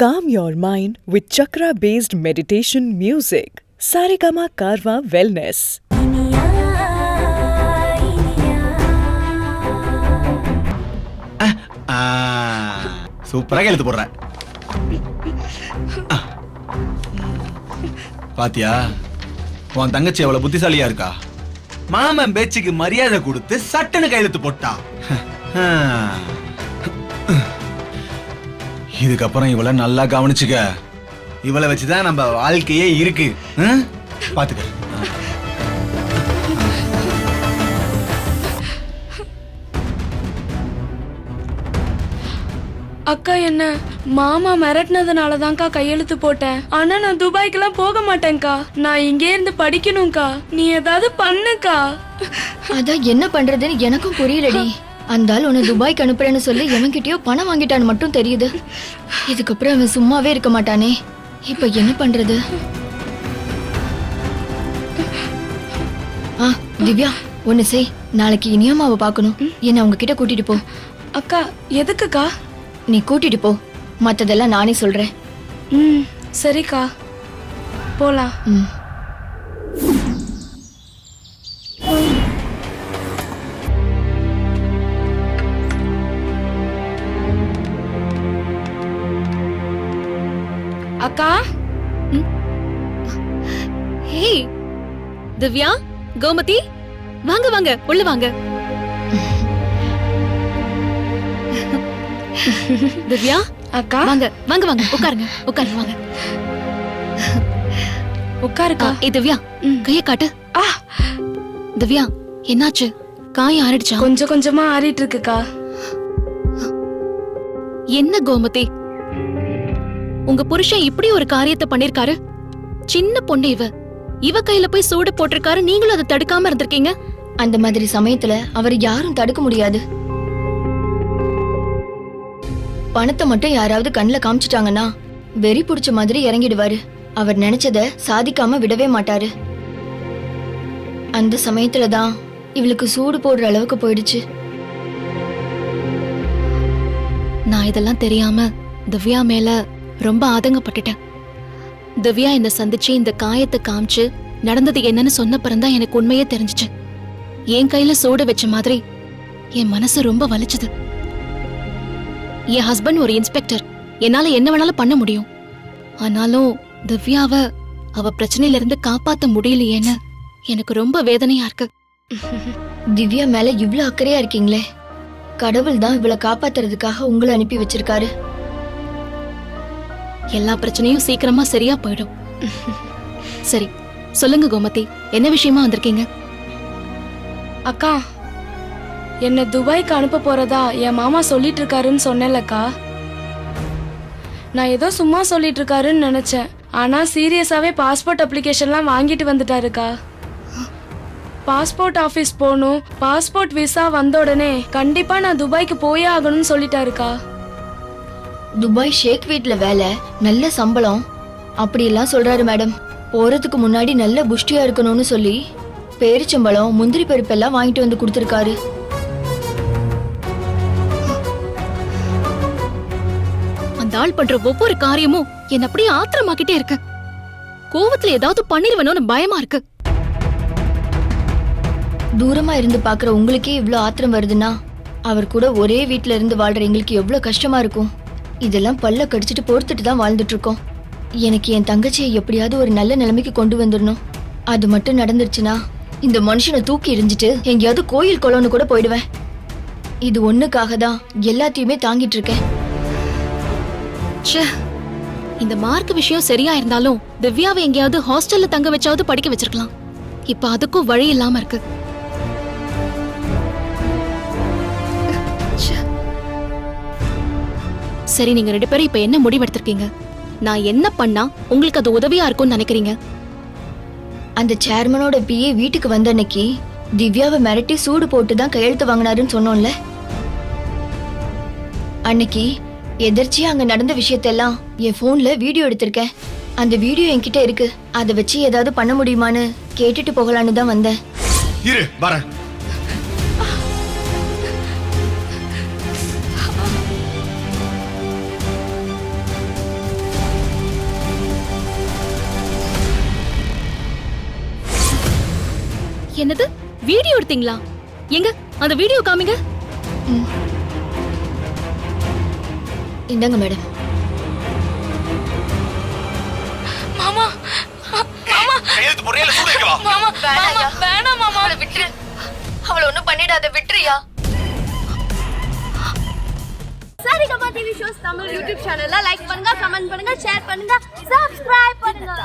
Calm your mind with chakra-based meditation music. Saregama Karwa Wellness. சூப்பரா எழுத்து போடுற. பாத்தியா, உன் தங்கச்சி எவ்வளவு புத்திசாலியா இருக்கா. மாமன் பேச்சுக்கு மரியாதை கொடுத்து சட்டனு கையெழுத்து போட்டா. இதுக்கப்புறம் இவளை நல்லா கவனிச்சுக்க. இவளை வச்சுதான் நம்ம வாழ்க்கையே இருக்கு. பாத்துக்க. அக்கா, என்ன மாமா மிரட்டினதுனாலதான்க்கா கையெழுத்து போட்டேன். ஆனா நான் துபாய்க்கெல்லாம் போக மாட்டேன்க்கா. நான் இங்கே இருந்து படிக்கணும்க்கா. நீ ஏதாவது பண்ணுக்கா. அதான் என்ன பண்றதுன்னு எனக்கும் புரியலடி. அந்த ஆள் உன்னை துபாய்க்கு அனுப்புறேன்னு சொல்லி எவன்கிட்டயோ பணம் வாங்கிட்டான்னு மட்டும் தெரியுது. இதுக்கப்புறம் அவன் சும்மாவே இருக்க மாட்டானே. இப்ப என்ன பண்றது? திவ்யா, ஒண்ணு செய். நாளைக்கு இனியாமாவை பார்க்கணும். என்ன அவங்க கிட்ட கூட்டிட்டு போ. அக்கா, எதுக்குக்கா? நீ கூட்டிட்டு போ. மத்ததெல்லாம் நானே சொல்றேன். சரிக்கா, போலாம். அக்கா. ஹே திவ்யா, கோமதி, வாங்க வாங்க, உள்ள வாங்க. திவ்யா அக்கா, வாங்க வாங்க வாங்க, உட்காருங்க உட்காருங்க, வாங்க உட்காருக்கா. ஏ திவ்யா, கைய காட்டு. திவ்யா, என்னாச்சு? காயம் ஆறிடுச்சா? கொஞ்சம் கொஞ்சமா ஆறிட்டு இருக்குக்கா. என்ன கோமதி, உங்க புருஷன் இப்படி ஒரு காரியத்தை பண்ணிருக்காரு. சின்ன பொண்ணு இவ கையில போய் சூடு போட்டிருக்காரு. நீங்களும் அதை தடுக்காம இருந்திருக்கீங்க. அந்த மாதிரி சமயத்துல அவர் யாரும் தடுக்க முடியாது. பணத்தை மட்டும் யாராவது கண்ணுல காமிச்சிட்டாங்கன்னா வெறி புடிச்ச மாதிரி இறங்கிடுவாரு. அவர் நினைச்சத சாதிக்காம விடவே மாட்டாரு. அந்த சமயத்துலதான் இவளுக்கு சூடு போடுற அளவுக்கு போயிடுச்சு. நான் இதெல்லாம் தெரியாம திவ்யா மேல ரொம்ப ஆதங்கப்பட்டுட்டேன். திவ்யா என்ன சந்திச்சு இந்த காயத்தை காமிச்சு நடந்தது என்னன்னு சொன்னப்பறந்தான் எனக்கு உண்மையே தெரிஞ்சிச்சு. என் கையில சூடு வச்ச மாதிரி என் மனசு ரொம்ப வலிச்சது. என் ஹஸ்பண்ட் ஒரு இன்ஸ்பெக்டர். என்னால என்ன வேணாலும் பண்ண முடியும். ஆனாலும் திவ்யாவ அவ பிரச்சனையில இருந்து காப்பாத்த முடியலையேன்னு எனக்கு ரொம்ப வேதனையா இருக்கு. திவ்யா மேல இவ்ளோ அக்கறையா இருக்கீங்களே. கடவுள் தான் இவளை காப்பாத்துறதுக்காக உங்களை அனுப்பி வச்சிருக்காரு. எல்லா பிரச்சனையும் சீக்கிரமா சரியா போயிடும். சரி, சொல்லுங்க கோமதி, என்ன விஷயமா வந்திருக்கீங்க? அக்கா, என்ன துபாய்க்கு அனுப்ப போறதா என் மாமா சொல்லிட்டு இருக்காருன்னு சொன்னேன்லக்கா. நான் ஏதோ சும்மா சொல்லிட்டு இருக்காருன்னு நினைச்சேன். ஆனா சீரியஸாவே பாஸ்போர்ட் அப்ளிகேஷன்லாம் வாங்கிட்டு வந்துட்டாருக்கா. பாஸ்போர்ட் ஆபீஸ் போகணும். பாஸ்போர்ட் விசா வந்த உடனே கண்டிப்பா நான் துபாய்க்கு போயே ஆகணும்னு சொல்லிட்டாருக்கா. துபாய் ஷேக் வீட்ல வேலை, நல்ல சம்பளம் அப்படி எல்லாம் சொல்றாரு மேடம். போறதுக்கு முன்னாடி நல்ல புஷ்டியா இருக்கணும்னு சொல்லி பேரிச்சம்பழம், முந்திரி பருப்பு எல்லாம் வாங்கிட்டு வந்து கொடுத்திருக்காரு. அந்த ஆள் பண்ற ஒவ்வொரு காரியமும் என்ன அப்படியே ஆத்திரமாக்கிட்டே இருக்கு. கோவத்துல ஏதாவது பண்ணிடுவனோன்னு பயமா இருக்கு. தூரமா இருந்து பாக்குற உங்களுக்கே இவ்ளோ ஆத்திரம் வருதுன்னா அவர் கூட ஒரே வீட்ல இருந்து வாழ்ற எங்களுக்கு எவ்வளவு கஷ்டமா இருக்கும். இதெல்லாம் பல்ல கடிச்சிட்டு பொறுத்துட்டு தான் வாழ்ந்துட்டு இருக்கோம். எனக்கு என் தங்கச்சியை எப்படியாவது ஒரு நல்ல நிலைமைக்கு கொண்டு வந்துடணும். அது மட்டும் நடந்துருச்சுன்னா இந்த மனுஷனை தூக்கி எறிஞ்சிட்டு எங்கேயாவது கோயில் குளம்னு கூட போயிடுவேன். இது ஒண்ணுக்காக தான் எல்லாத்தையுமே தாங்கிட்டு இருக்கேன். இந்த மார்க் விஷயம் சரியா இருந்தாலும் திவ்யாவை எங்கேயாவது ஹாஸ்டல்ல தங்க வச்சாவது படிக்க வச்சிருக்கலாம். இப்ப அதுக்கும் வழி இல்லாம இருக்கு. சரி, நீங்க 2 பேரும் இப்ப என்ன முடிவெடுத்திருக்கீங்க? நான் என்ன பண்ணா உங்களுக்கு அது உதவியா இருக்கும்னு நினைக்கிறீங்க? அந்த சேர்மனோட பிஏ வீட்டுக்கு வந்த அன்னைக்கு திவ்யாவை மிரட்டி சூடு போட்டு தான் கையெழுத்து வாங்கினாருன்னு சொன்னோம்ல. அன்னைக்கு எதிர்ச்சியா அங்க நடந்த விஷயத்தெல்லாம் என் போன்ல வீடியோ எடுத்திருக்கேன். அந்த வீடியோ என்கிட்ட இருக்கு. அதை வச்சு ஏதாவது பண்ண முடியுமான்னு கேட்டுட்டு போகலான்னு தான் வந்தேன். இரு, வரேன். என்னது வீடியோ எடுத்தீங்களா? எங்க அந்த வீடியோ காமிங்க. இந்தாங்க மேடம். மாமா மாமா கையெழுத்து போறியா இல்ல சூடு வைக்கவா? மாமா மாமா வேணாம் மாமா. விட்டுரு. அவளை ஒண்ணும் பண்ணிடாத, விட்டுறியா? Saregama TV shows Tamil YouTube சேனல்ல லைக் பண்ணுங்க, கமெண்ட் பண்ணுங்க, ஷேர் பண்ணுங்க, சப்ஸ்கிரைப் பண்ணுங்க.